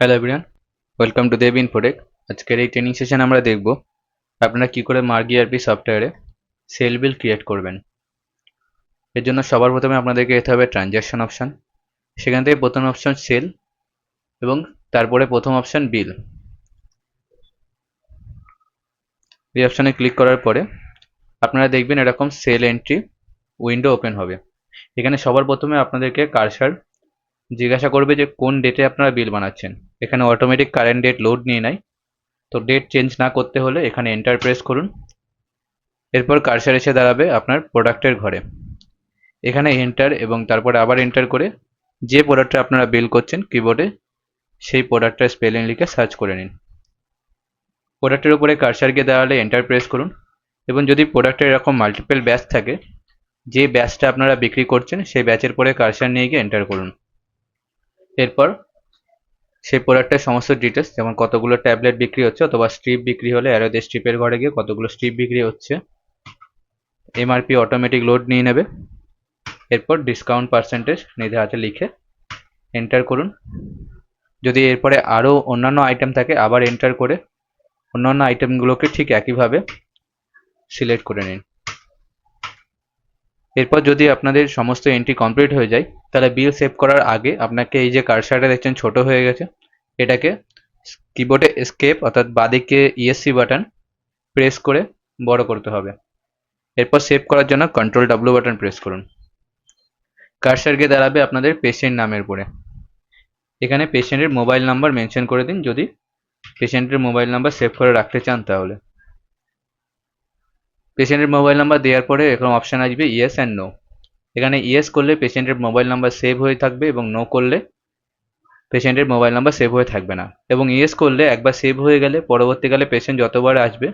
Hello everyone, welcome to Dev Infotech. আজকের এই training session আমরা দেখব আপনারা কি করে মার্গ ইআরপি সফটওয়্যারে সেল বিল ক্রিয়েট করবেন। এর জন্য সবার প্রথমে আপনাদেরকে যেতে হবে ট্রানজ্যাকশন অপশন, সেখান থেকে প্রথম অপশন সেল এবং তারপরে প্রথম অপশন বিল। এই অপশনে ক্লিক করার পরে আপনারা দেখবেন এরকম সেল এন্ট্রি উইন্ডো ওপেন হবে। এখানে সবার প্রথমে আপনাদেরকে কার্সার জিজ্ঞাসা করবে যে কোন ডেটে আপনারা বিল বানাচ্ছেন। এখানে অটোমেটিক কারেন্ট ডেট লোড নিয়ে নেয়, তো ডেট চেঞ্জ না করতে হলে এখানে এন্টার প্রেস করুন। এরপর কার্সার এসে দাঁড়াবে আপনার প্রোডাক্টের ঘরে। এখানে এন্টার এবং তারপরে আবার এন্টার করে যে প্রোডাক্টটা আপনারা বিল করছেন কিবোর্ডে সেই প্রোডাক্টটার স্পেলিং লিখে সার্চ করে নিন। প্রোডাক্টের উপরে কার্সার গিয়ে দাঁড়ালে এন্টার প্রেস করুন এবং যদি প্রোডাক্টের এরকম মাল্টিপল ব্যাচ থাকে, যে ব্যাচটা আপনারা বিক্রি করছেন সেই ব্যাচের পরে কার্সার নিয়ে গিয়ে এন্টার করুন। এরপর সেই প্রোডাক্টের সমস্ত ডিটেলস, যেমন কতগুলো ট্যাবলেট বিক্রি হচ্ছে অথবা স্ট্রিপ বিক্রি হলে অ্যারো দিয়ে স্ট্রিপের ঘরে গিয়ে কতগুলো স্ট্রিপ বিক্রি হচ্ছে, এমআরপি অটোমেটিক লোড নিয়ে নেবে। এরপর ডিসকাউন্ট পার্সেন্টেজ নিজের হাতে লিখে এন্টার করুন। যদি এরপরে আরও অন্যান্য আইটেম থাকে আবার এন্টার করে অন্যান্য আইটেমগুলোকে ঠিক একইভাবে সিলেক্ট করে নিন। এরপর যদি আপনাদের সমস্ত এন্ট্রি কমপ্লিট হয়ে যায় তাহলে বিল সেভ করার আগে আপনাকে এই যে কার্সারটা দেখছেন ছোট হয়ে গেছে, এটাকে কিবোর্ডে এসকেপ অর্থাৎ বাঁদিকে ইএসসি বাটন প্রেস করে বড় করতে হবে। এরপর সেভ করার জন্য কন্ট্রোল ডাব্লিউ বাটন প্রেস করুন। কার্সার গিয়ে দাঁড়াবে আপনাদের পেশেন্ট নামের উপরে। এখানে পেশেন্টের মোবাইল নাম্বার মেনশন করে দিন যদি পেশেন্টের মোবাইল নাম্বার সেভ করে রাখতে চান তাহলে। পেশেন্টের মোবাইল নাম্বার দেওয়ার পরে এরকম অপশান আসবে ইয়েস অ্যান্ড নো। এখানে ইয়েস করলে পেশেন্টের মোবাইল নাম্বার সেভ হয়ে থাকবে এবং নো করলে পেশেন্টের মোবাইল নাম্বার সেভ হয়ে থাকবে না। এবং ইয়েস করলে একবার সেভ হয়ে গেলে পরবর্তীকালে পেশেন্ট যতবার আসবে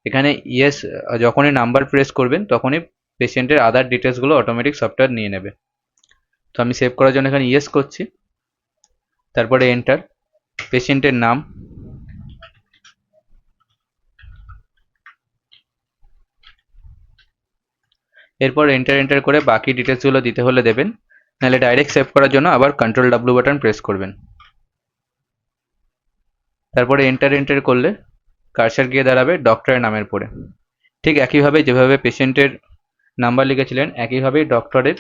এখানে ইয়েস যখনই নাম্বার প্রেস করবেন তখনই পেশেন্টের আদার ডিটেলসগুলো অটোমেটিক সফটওয়্যার নিয়ে নেবে। তো আমি সেভ করার জন্য এখানে ইয়েস করছি, তারপরে এন্টার। পেশেন্টের নাম, এরপর এন্টার করে বাকি ডিটেলসগুলো দিতে হলে দেবেন, নাহলে ডাইরেক্ট সেভ করার জন্য আবার কন্ট্রোল ডাব্লিউ বাটন প্রেস করবেন। তারপরে এন্টার করলে কার্সার গিয়ে দাঁড়াবে ডক্টরের নামের পরে। ঠিক একইভাবে যেভাবে পেশেন্টের নাম্বার লিখেছিলেন একইভাবেই ডক্টরের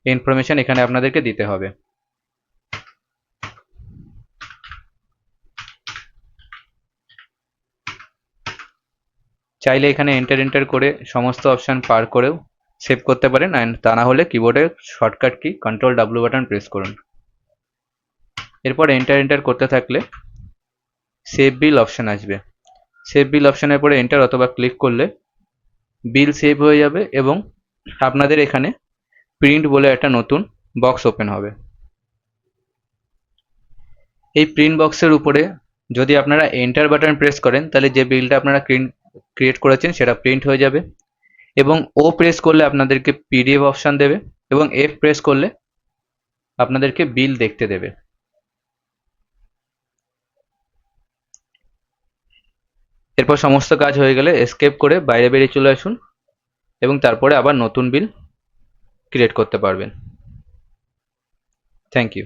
ইনফরমেশন এখানে আপনাদেরকে দিতে হবে। চাইলে এখানে এন্টার করে সমস্ত অপশান পার করেও সেভ করতে পারেন, অ্যান্ড তা না হলে কিবোর্ডে shortcut key control W button press করুন। এরপর এন্টার করতে থাকলে সেভ বিল অপশান আসবে। সেভ বিল অপশানের পরে এন্টার অথবা ক্লিক করলে বিল সেভ হয়ে যাবে এবং আপনাদের এখানে প্রিন্ট বলে একটা নতুন বক্স ওপেন হবে। এই প্রিন্ট বক্সের উপরে যদি আপনারা এন্টার বাটন প্রেস করেন তাহলে যে বিলটা আপনারা ক্রিয়েট করেছেন সেটা প্রিন্ট হয়ে যাবে, এবং ও প্রেস করলে আপনাদেরকে পিডিএফ অপশান দেবে এবং এফ প্রেস করলে আপনাদেরকে বিল দেখতে দেবে। এরপর সমস্ত কাজ হয়ে গেলে এসকেপ করে বাইরে বেরিয়ে চলে আসুন এবং তারপরে আবার নতুন বিল ক্রিয়েট করতে পারবেন। Thank you.